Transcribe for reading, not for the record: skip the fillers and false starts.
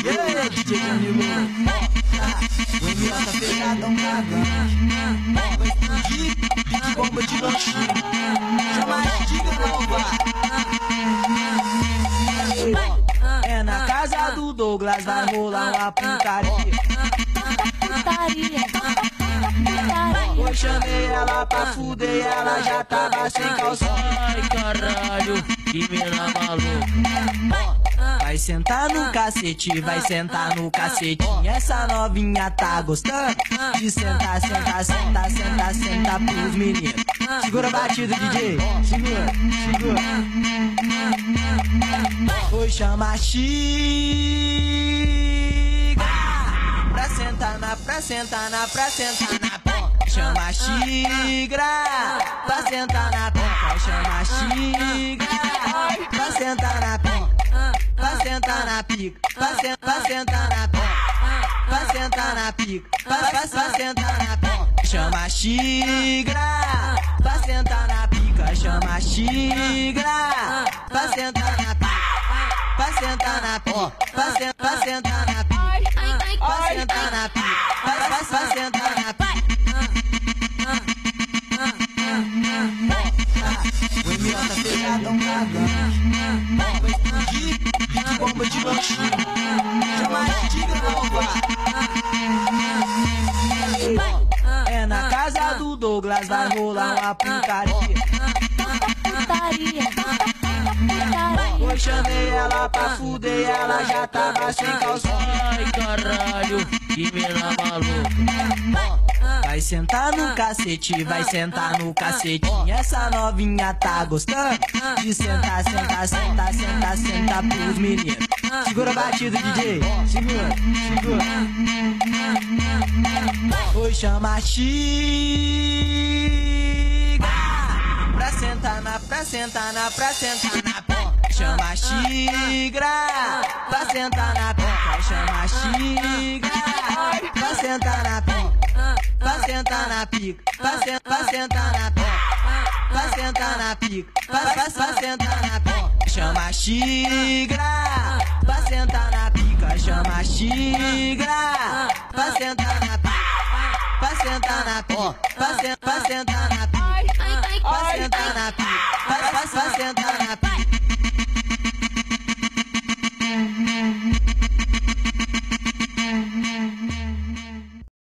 E aí, DJ Danilo? O MO tá pegadão cagando. Vai explodir, pique bomba de lanchinho. Chama a diga nova. É na casa do Douglas, vai rolar uma putaria. Eu chamei ela pra fuder, ela já tava sem calção. Ai caralho, que mina maluca. Vai sentar no cacete, vai sentar no cacetinho. Essa novinha tá gostando de sentar, sentar, sentar, sentar, sentar pros meninos. Segura a batida, DJ. Segura, segura. Oi, chama Xiga pra sentar na, pra sentar na, pra sentar na pica. Chama Xigra pra sentar na pica. Chama Xigra pra sentar na pica. Pra sentar na pica, pra sentar na pica, pra sentar na pica, pra sentar na pica. Chama Xigra pra sentar na pica. Chama Xigra pra sentar na pica, pra sentar na pica, pra sentar na pica, pra sentar na pica, pra sentar na pica. O MO tá pegadão cagando. Vai explodir, pique bomba de lanchinho. Chama a diga nova. É na casa do Douglas, vai rolar uma putaria. Eu chamei ela pra fuder, ela já tava sem calção. Ai caralho, que mina maluca. Vai sentar no cacete, vai sentar no cacetinho. Essa novinha tá gostando de sentar, sentar, sentar, sentar, sentar pros meninos. Segura a batida, DJ. Segura, segura. Oi, chama Xiga pra sentar na, pra sentar na, pra sentar na pica. Chama Xigra pra sentar na pica. Chama Xigra pra sentar na pica. Pra sentar na pica, pra sentar na pica, pra sentar na pica, pra sentar na pica. Chama Xigra pra sentar na pica. Chama Xigra pra sentar na pica, pra sentar na pica, pra sentar na pica, pra sentar na pica, pra sentar na pica.